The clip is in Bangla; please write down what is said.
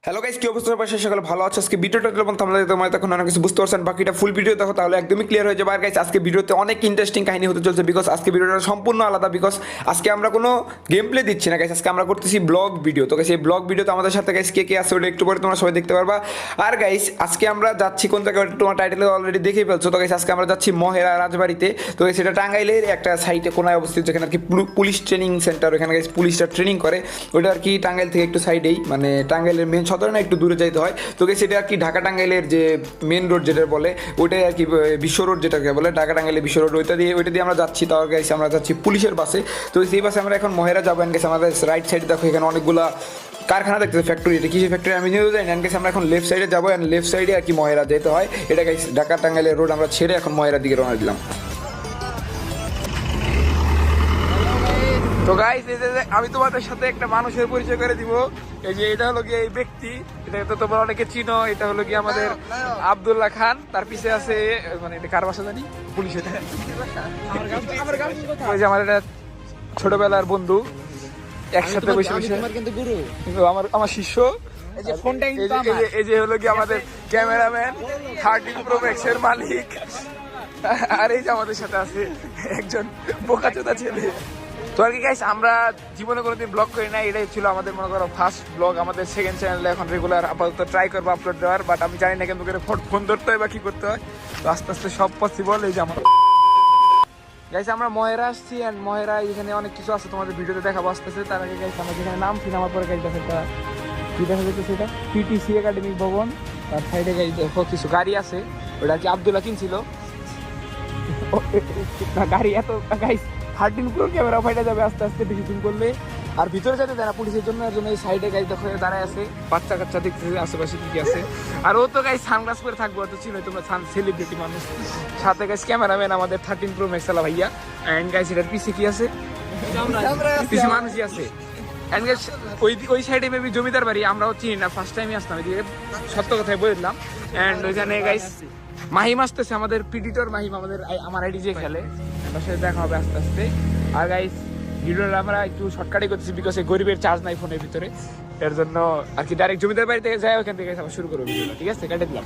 হ্যালো গাইস, কি অবস্থা? পাশে সকালে ভালো আছে। আজকে ভিডিওটা এবং তোমরা তোমার তখন অনেক কিছু বুঝতে পারছেন, বাকিটা ফুল ভিডিও দেখো তাহলে একদমই ক্লিয়ার হয়ে যাবে। আর গাইস আজকে ভিডিওতে অনেক ইন্টারেস্টিং কাহিনী হতে চলছে, বিকজ আজকে ভিডিওটা সম্পূর্ণ আলাদা। বিকজ আজকে আমরা কোনো গেম প্লে দিচ্ছি না গাইস, আজকে আমরা করতেছি ব্লগ ভিডিও। তো গাইস এই ব্লগ ভিডিওতে আমাদের সাথে গাইস কে কে আছে ওটা একটু পরে তোমরা সবাই দেখতে পারবা। আর গাইস আজকে আমরা যাচ্ছি কোন জায়গায় তোমার টাইটেলে অলরেডি দেখেই ফেলছো। তো গাইস আজকে আমরা যাচ্ছি মহেরা রাজবাড়িতে। তো গাইস এটা টাঙ্গাইলের একটা সাইটে কোনায় অবস্থিত, যেখানে আর কি পুলিশ ট্রেনিং সেন্টার। ওখানে গাইস পুলিশরা ট্রেনিং করে। ওটা আর কি টাঙ্গাইল থেকে একটু সাইডেই, মানে টাঙ্গাইলের মেন সদরে না, একটু দূরে যাইতে হয়। তো গাইস এটা আর কি ঢাকা টাঙ্গাইলের যে মেন রোড যেটা বলে ওইটাই আর কি বিশ্ব রোড যেটাকে বলে, ঢাকা টাঙ্গাইলের বিশ্ব রোড, ওইটা দিয়ে আমরা যাচ্ছি। তাও গাইস আমরা যাচ্ছি পুলিশের বাসে। তো সেই বাসে আমরা এখন মহেরা যাবো। এন গেছে আমাদের রাইট সাইডে দেখো এখানে অনেকগুলা কারখানা দেখতেছে, ফ্যাক্টরি। এটা কিসের ফ্যাক্টরি আমি নিয়েও যাই না। এন গেছে আমরা এখন লেফট সাইডে যাবো, অ্যান্ড লেফট সাইডে আর কি মহেরা যেতে হয়। এটা গাইস ঢাকা টাঙ্গাইলের রোড আমরা ছেড়ে এখন মহেরার দিকে রওনা দিলাম। তো গাইস এই যে আমি তোমাদের সাথে একটা মানুষের পরিচয় করে দিব। এই যে এটা হলো গিয়ে এই ব্যক্তি, এটা তো তোমরা অনেকে চিনো। এটা হলো গিয়ে আমাদের আব্দুল্লাহ খান। তার পিছে আছে, মানে এটা কার বাসা জানি, পুলিশের। ওই যে আমার এটা ছোটবেলার বন্ধু, একসাথে বসে বসে আমার শিষ্য। এই যে হলো গিয়ে আমাদের ক্যামেরাম্যান, 13 Pro Max এর মালিক। আর এই যে আমাদের সাথে আছে একজন বোকাচোদা ছেলে। তো আর কি গাইস, আমরা জীবনে কোনোদিন ব্লগ করি না, এটাই ছিল আমাদের মনে করো ফার্স্ট ব্লগ। আমাদের সেকেন্ড চ্যানেলে এখন রেগুলার আপাতত ট্রাই করবো আপলোড দেওয়ার, বাট আমি জানি না কিন্তু ফোন ধরতে হয় বা কি করতে হয়। তো আস্তে আস্তে সব পসিবল। এই যে আমার গাইস আমরা মহেরা আসছি, অ্যান্ড মহেরা এখানে অনেক কিছু আছে তোমাদের ভিডিওতে দেখাবো আস্তে আস্তে। তার আগে গাইস আমরা যেখানে নামছি, নামার পরে গাইস একটা কি দেখা যাচ্ছে, সেটা পিটিসি একাডেমিক ভবন। তার সাইডে গাইস দেখো কিছু গাড়ি আছে, ওটা কি আব্দুল্লাহ কিনছিল গাড়ি। এত গাইস 13 Pro ক্যামেরা ফাইটা যাবে আস্তে আস্তে বেশি জুম করলে। আর ভিতরে যেতে দেয় না পুলিশের জন্য। এই সাইডে গাইস দেখো দাঁড়ায় আছে, বাচ্চা কাচ্চা দেখতেছে আশেপাশে কি কি আছে। আর ও তো গাইস সানগ্লাস পরে থাকবো, তো চিনো তোমরা সেলিব্রিটি মানুষ। সাথে গাইস ক্যামেরাম্যান আমাদের 13 Pro Max আলা ভাইয়া। এন্ড গাইস এটার পিছে কি আছে, পিছে মানুষই আছে। এন্ড গাইস ওই সাইডে মেবি জমিদার বাড়ি, আমরাও চিনি না, ফার্স্ট টাইমই আসলাম এদিকে, সত্য কথাই বললাম। এন্ড ওইখানে গাইস মাহিম আসতেছে, আমাদের পিডিটর মাহিম, আমার আইডি যে খেলে, তার সাথে দেখা হবে আস্তে আস্তে। আর গাইস ভিডিওটা আমরা একটু শর্টকাটই করতেছি, বিকজ এই গরিবের চার্জ নাই ফোনের ভিতরে, এর জন্য আর কি ডাইরেক্ট জমিদার বাড়ি থেকে যাই, ওখান থেকে আমরা শুরু করবো ভিডিওটা। ঠিক আছে, কেটে দিলাম।